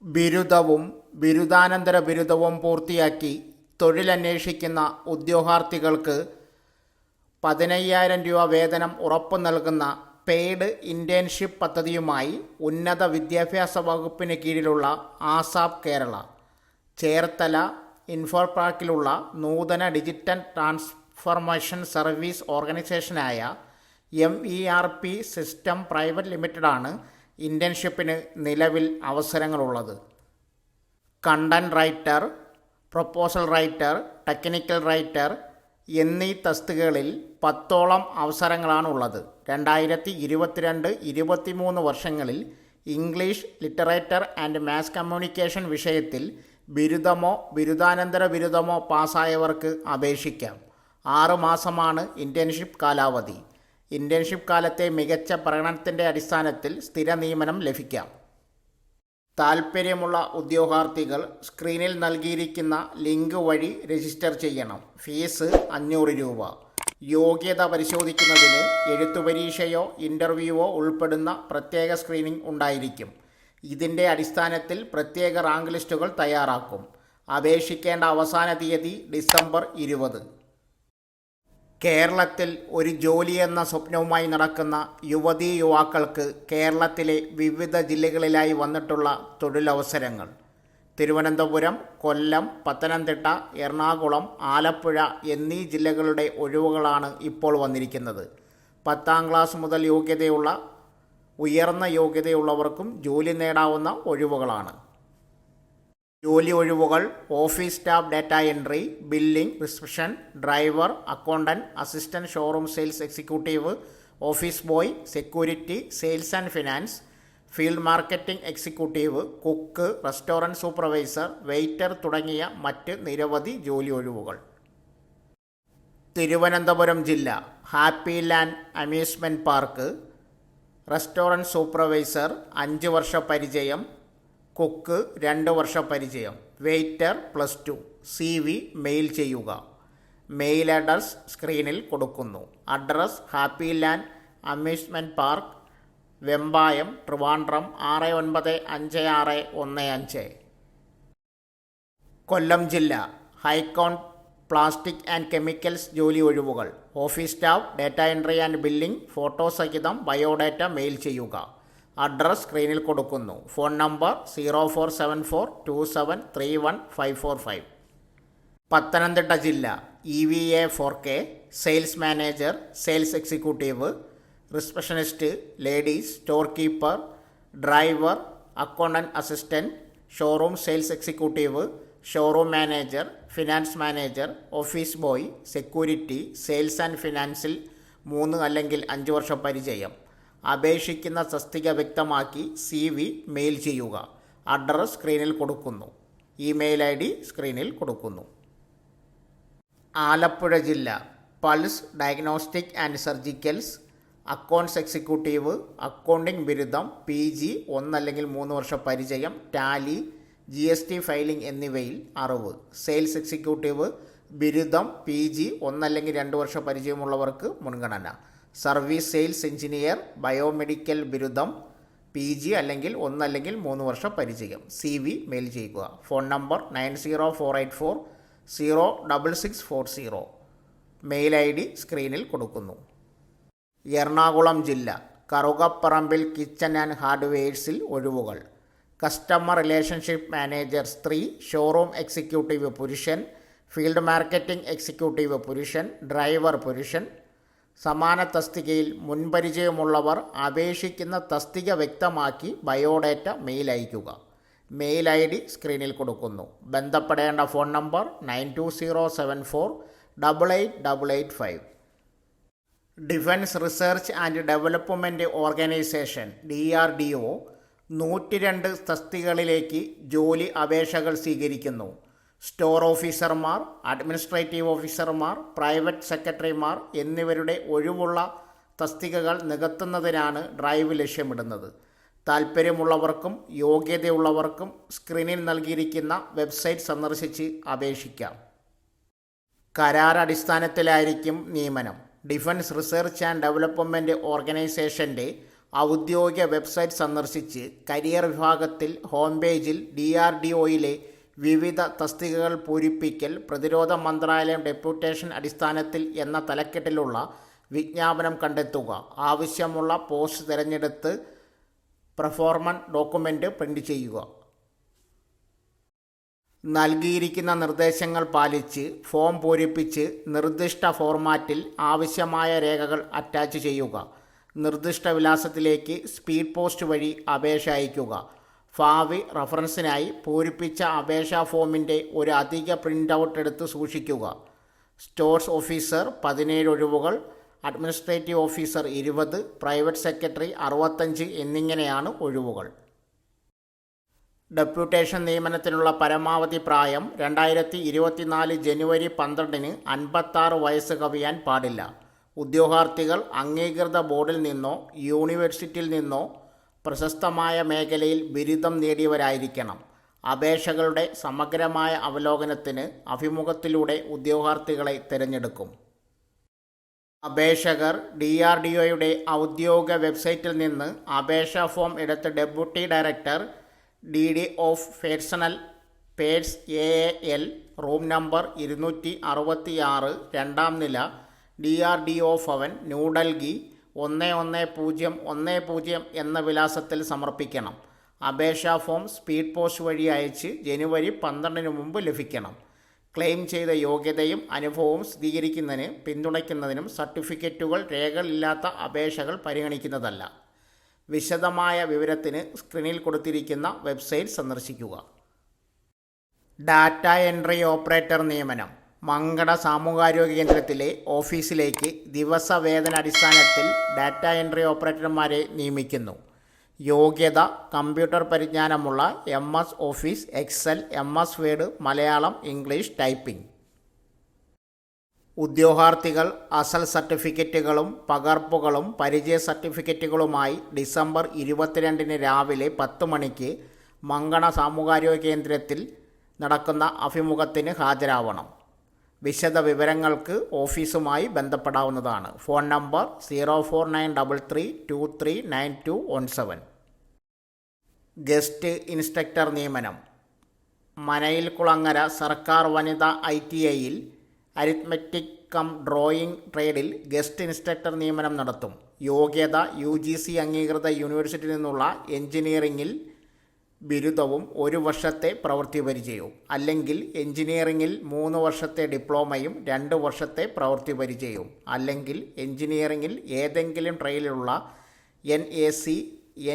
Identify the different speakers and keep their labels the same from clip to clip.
Speaker 1: ബിരുദവും ബിരുദാനന്തര ബിരുദവും പൂർത്തിയാക്കി തൊഴിലന്വേഷിക്കുന്ന ഉദ്യോഗാർത്ഥികൾക്ക് 15,000 രൂപ വേതനം ഉറപ്പു നൽകുന്ന പെയ്ഡ് ഇൻറ്റേൺഷിപ്പ് പദ്ധതിയുമായി ഉന്നത വിദ്യാഭ്യാസ വകുപ്പിന് കീഴിലുള്ള ആസാപ് കേരള, ചേർത്തല ഇൻഫോപാർക്കിലുള്ള നൂതന ഡിജിറ്റൽ ട്രാൻസ്ഫർമേഷൻ സർവീസ് ഓർഗനൈസേഷനായ MERP സിസ്റ്റം പ്രൈവറ്റ് ലിമിറ്റഡാണ് ഇൻറ്റേൺഷിപ്പിന് നിലവിൽ അവസരങ്ങളുള്ളത്. Content writer, proposal writer, technical writer എന്നീ തസ്തികകളിൽ 10ഓളം അവസരങ്ങളാണുള്ളത്. 2022-23 വർഷങ്ങളിൽ English literature and mass communication വിഷയത്തിൽ ബിരുദമോ ബിരുദാനന്തര ബിരുദമോ പാസ്സായവർക്ക് അപേക്ഷിക്കാം. 6 മാസമാണ് ഇൻറ്റേൺഷിപ്പ് കാലാവധി. ഇൻറ്റേൺഷിപ്പ് കാലത്തെ മികച്ച പ്രകടനത്തിൻ്റെ അടിസ്ഥാനത്തിൽ സ്ഥിര നിയമനം ലഭിക്കാം. താൽപ്പര്യമുള്ള ഉദ്യോഗാർത്ഥികൾ സ്ക്രീനിൽ നൽകിയിരിക്കുന്ന ലിങ്ക് വഴി രജിസ്റ്റർ ചെയ്യണം. ഫീസ് 500 രൂപ. യോഗ്യത പരിശോധിക്കുന്നതിന് എഴുത്തുപരീക്ഷയോ ഇൻ്റർവ്യൂവോ ഉൾപ്പെടുന്ന പ്രത്യേക സ്ക്രീനിംഗ് ഉണ്ടായിരിക്കും. ഇതിൻ്റെ അടിസ്ഥാനത്തിൽ പ്രത്യേക റാങ്ക് ലിസ്റ്റുകൾ തയ്യാറാക്കും. അപേക്ഷിക്കേണ്ട അവസാന തീയതി ഡിസംബർ 20. കേരളത്തിൽ ഒരു ജോലിയെന്ന സ്വപ്നവുമായി നടക്കുന്ന യുവതീ യുവാക്കൾക്ക് കേരളത്തിലെ വിവിധ ജില്ലകളിലായി വന്നിട്ടുള്ള തൊഴിലവസരങ്ങൾ. തിരുവനന്തപുരം, കൊല്ലം, പത്തനംതിട്ട, എറണാകുളം, ആലപ്പുഴ എന്നീ ജില്ലകളുടെ ഒഴിവുകളാണ് ഇപ്പോൾ വന്നിരിക്കുന്നത്. 10ാം ക്ലാസ് മുതൽ ഉയർന്ന യോഗ്യതയുള്ളവർക്കും ജോലി നേടാവുന്ന ഒഴിവുകളാണ്. ജോലി ഒഴിവുകൾ: office staff, data entry, billing, reception, driver, accountant, assistant showroom sales executive, office boy, security, sales and finance, field marketing executive, cook, restaurant supervisor, waiter തുടങ്ങിയ മറ്റ് നിരവധി ജോലി ഒഴിവുകൾ. തിരുവനന്തപുരം ജില്ല: happy land amusement park, restaurant supervisor 5 വർഷ പരിചയം, cook 2 വർഷ പരിചയം, waiter +2. CV mail ചെയ്യുക. Mail address സ്ക്രീനിൽ കൊടുക്കുന്നു. Address: happy land amusement park, Vembayam, Trivandrum 695615. കൊല്ലം ജില്ല: ഹൈക്കോൺ പ്ലാസ്റ്റിക് ആൻഡ് കെമിക്കൽസ് ജോലി ഒഴിവുകൾ. Office staff, data entry and billing, photo സഹിതം ബയോഡാറ്റ മെയിൽ ചെയ്യുക. അഡ്രസ് സ്ക്രീനിൽ കൊടുക്കുന്നു. Phone number 047427315545. പത്തനംതിട്ട ജില്ല: EVA 4K, sales manager, sales executive, receptionist, ladies, store keeper, driver, accountant assistant, showroom sales executive, showroom manager, finance manager, office boy, security, sales and ഫിനാൻസിൽ 3 അല്ലെങ്കിൽ 5 വർഷ പരിചയം. അപേക്ഷിക്കുന്ന തസ്തിക വ്യക്തമാക്കി CV മെയിൽ ചെയ്യുക. അഡ്രസ് സ്ക്രീനിൽ കൊടുക്കുന്നു. ഇമെയിൽ ID സ്ക്രീനിൽ കൊടുക്കുന്നു. ആലപ്പുഴ ജില്ല: pulse diagnostic and surgicals, accounts executive, accounting ബിരുദം, PG 1 അല്ലെങ്കിൽ 3 വർഷ പരിചയം, ടാലി, GST ഫയലിംഗ് എന്നിവയിൽ അറിവ്. സെയിൽസ് എക്സിക്യൂട്ടീവ് ബിരുദം, PG 1 അല്ലെങ്കിൽ 2 വർഷ പരിചയമുള്ളവർക്ക് മുൻഗണന. സർവീസ് സെയിൽസ് എഞ്ചിനീയർ, ബയോമെഡിക്കൽ ബിരുദം, PG അല്ലെങ്കിൽ 1 അല്ലെങ്കിൽ 3 വർഷ പരിചയം. CV മെയിൽ ചെയ്യുക. Phone number 9048406640. മെയിൽ ID സ്ക്രീനിൽ കൊടുക്കുന്നു. എറണാകുളം ജില്ല: കറുകപ്പറമ്പിൽ കിച്ചൺ ആൻഡ് ഹാർഡ്വെയർസിൽ ഒഴിവുകൾ. കസ്റ്റമർ റിലേഷൻഷിപ്പ് മാനേജർ സ്ത്രീ, ഷോറൂം എക്സിക്യൂട്ടീവ് പുരുഷൻ, ഫീൽഡ് മാർക്കറ്റിംഗ് എക്സിക്യൂട്ടീവ് പുരുഷൻ, ഡ്രൈവർ പുരുഷൻ. സമാന തസ്തികയിൽ മുൻപരിചയമുള്ളവർ അപേക്ഷിക്കുന്ന തസ്തിക വ്യക്തമാക്കി ബയോഡാറ്റ മെയിൽ അയയ്ക്കുക. മെയിൽ ID സ്ക്രീനിൽ കൊടുക്കുന്നു. ബന്ധപ്പെടേണ്ട phone number 9207488885. Defence research and development organisation DRDO 102 തസ്തികകളിലേക്ക് ജോലി അപേക്ഷകൾ സ്വീകരിക്കുന്നു. സ്റ്റോർ ഓഫീസർമാർ, അഡ്മിനിസ്ട്രേറ്റീവ് ഓഫീസർമാർ, പ്രൈവറ്റ് സെക്രട്ടറിമാർ എന്നിവരുടെ ഒഴിവുള്ള തസ്തികകൾ നികത്തുന്നതിനാണ് ഡ്രൈവ് ലക്ഷ്യമിടുന്നത്. താൽപ്പര്യമുള്ളവർക്കും യോഗ്യതയുള്ളവർക്കും സ്ക്രീനിൽ നൽകിയിരിക്കുന്ന വെബ്സൈറ്റ് സന്ദർശിച്ച് അപേക്ഷിക്കാം. കരാറടിസ്ഥാനത്തിലായിരിക്കും നിയമനം. ഡിഫൻസ് റിസർച്ച് ആൻഡ് ഡെവലപ്മെൻറ്റ് ഓർഗനൈസേഷൻ്റെ ഔദ്യോഗിക വെബ്സൈറ്റ് സന്ദർശിച്ച് കരിയർ വിഭാഗത്തിൽ ഹോം പേജിൽ DRDOയിലെ വിവിധ തസ്തികകൾ പൂരിപ്പിക്കൽ പ്രതിരോധ മന്ത്രാലയം ഡെപ്യൂട്ടേഷൻ അടിസ്ഥാനത്തിൽ എന്ന തലക്കെട്ടിലുള്ള വിജ്ഞാപനം കണ്ടെത്തുക. ആവശ്യമുള്ള പോസ്റ്റ് തിരഞ്ഞെടുത്ത് പെർഫോമൻസ് ഡോക്യുമെൻ്റ് പ്രിൻ്റ് ചെയ്യുക. നൽകിയിരിക്കുന്ന നിർദ്ദേശങ്ങൾ പാലിച്ച് ഫോം പൂരിപ്പിച്ച് നിർദ്ദിഷ്ട ഫോർമാറ്റിൽ ആവശ്യമായ രേഖകൾ അറ്റാച്ച് ചെയ്യുക. നിർദ്ദിഷ്ട വിലാസത്തിലേക്ക് സ്പീഡ് പോസ്റ്റ് വഴി അപേക്ഷ അയയ്ക്കുക. ഭാവി റഫറൻസിനായി പൂരിപ്പിച്ച അപേക്ഷാ ഫോമിൻ്റെ ഒരു അധിക പ്രിൻ്റ് ഔട്ട് എടുത്ത് സൂക്ഷിക്കുക. സ്റ്റോഴ്സ് ഓഫീസർ 17 ഒഴിവുകൾ, അഡ്മിനിസ്ട്രേറ്റീവ് ഓഫീസർ 20, പ്രൈവറ്റ് സെക്രട്ടറി 65 എന്നിങ്ങനെയാണ് ഒഴിവുകൾ. ഡെപ്യൂട്ടേഷൻ നിയമനത്തിനുള്ള പരമാവധി പ്രായം 2024 ജനുവരി 12 56 വയസ്സ് കവിയാൻ പാടില്ല. ഉദ്യോഗാർത്ഥികൾ അംഗീകൃത ബോർഡിൽ നിന്നോ യൂണിവേഴ്സിറ്റിയിൽ നിന്നോ പ്രശസ്തമായ മേഖലയിൽ ബിരുദം നേടിയവരായിരിക്കണം. അപേക്ഷകളുടെ സമഗ്രമായ അവലോകനത്തിന് അഭിമുഖത്തിലൂടെ ഉദ്യോഗാർത്ഥികളെ തിരഞ്ഞെടുക്കും. അപേക്ഷകർ DRDOയുടെ ഔദ്യോഗിക വെബ്സൈറ്റിൽ നിന്ന് അപേക്ഷാ ഫോം എടുത്ത് deputy director DD of personal purse AAL room number 266 2ാം നില DRDO ഭവൻ ന്യൂഡൽഹി 11010 എന്ന വിലാസത്തിൽ സമർപ്പിക്കണം. അപേക്ഷാ ഫോം സ്പീഡ് പോസ്റ്റ് വഴി അയച്ച് ജനുവരി 12 മുമ്പ് ലഭിക്കണം. ക്ലെയിം ചെയ്ത യോഗ്യതയും അനുഭവവും സ്ഥിരീകരിക്കുന്നതിന് പിന്തുണയ്ക്കുന്നതിനും സർട്ടിഫിക്കറ്റുകൾ രേഖകളില്ലാത്ത അപേക്ഷകൾ പരിഗണിക്കുന്നതല്ല. വിശദമായ വിവരത്തിന് സ്ക്രീനിൽ കൊടുത്തിരിക്കുന്ന വെബ്സൈറ്റ് സന്ദർശിക്കുക. ഡാറ്റ എൻട്രി ഓപ്പറേറ്റർ നിയമനം. മങ്കട സാമൂഹികാരോഗ്യ കേന്ദ്രത്തിലെ ഓഫീസിലേക്ക് ദിവസവേതന അടിസ്ഥാനത്തിൽ ഡാറ്റ എൻട്രി ഓപ്പറേറ്റർമാരെ നിയമിക്കുന്നു. യോഗ്യത കമ്പ്യൂട്ടർ പരിജ്ഞാനമുള്ള MS office, excel, MS word, Malayalam, English typing. ഉദ്യോഗാർത്ഥികൾ അസൽ സർട്ടിഫിക്കറ്റുകളും പകർപ്പുകളും പരിചയ സർട്ടിഫിക്കറ്റുകളുമായി ഡിസംബർ 22 രാവിലെ 10 മണിക്ക് മങ്കട സാമൂഹികാരോഗ്യ കേന്ദ്രത്തിൽ നടക്കുന്ന അഭിമുഖത്തിന് ഹാജരാവണം. വിശദ വിവരങ്ങൾക്ക് ഓഫീസുമായി ബന്ധപ്പെടാവുന്നതാണ്. Phone number 04933239217. ഗസ്റ്റ് ഇൻസ്ട്രക്ടർ നിയമനം. മനയിൽകുളങ്ങര സർക്കാർ വനിതാ ITIയിൽ അരിത്മെറ്റിക് കം ഡ്രോയിങ് ട്രേഡിൽ ഗസ്റ്റ് ഇൻസ്ട്രക്ടർ നിയമനം നടത്തും. യോഗ്യത UGC അംഗീകൃത യൂണിവേഴ്സിറ്റിയിൽ നിന്നുള്ള എഞ്ചിനീയറിംഗിൽ ബിരുദവും 1 വർഷത്തെ പ്രവൃത്തി പരിചയവും, അല്ലെങ്കിൽ എഞ്ചിനീയറിംഗിൽ 3 വർഷത്തെ ഡിപ്ലോമയും 2 വർഷത്തെ പ്രവൃത്തി പരിചയവും, അല്ലെങ്കിൽ എഞ്ചിനീയറിംഗിൽ ഏതെങ്കിലും ട്രേഡിലുള്ള NAC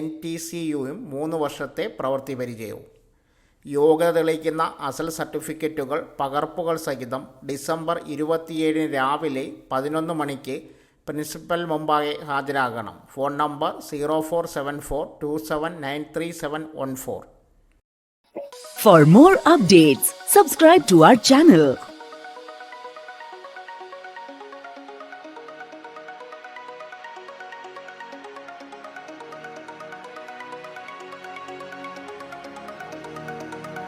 Speaker 1: NTCUയും 3 വർഷത്തെ പ്രവൃത്തി പരിചയവും. യോഗ്യത തെളിയിക്കുന്ന അസൽ സർട്ടിഫിക്കറ്റുകൾ പകർപ്പുകൾ സഹിതം ഡിസംബർ 27 രാവിലെ 11 മണിക്ക് പ്രിൻസിപ്പൽ മുമ്പാകെ ഹാജരാകണം. Phone number 047427937114.
Speaker 2: For more updates, subscribe to our channel.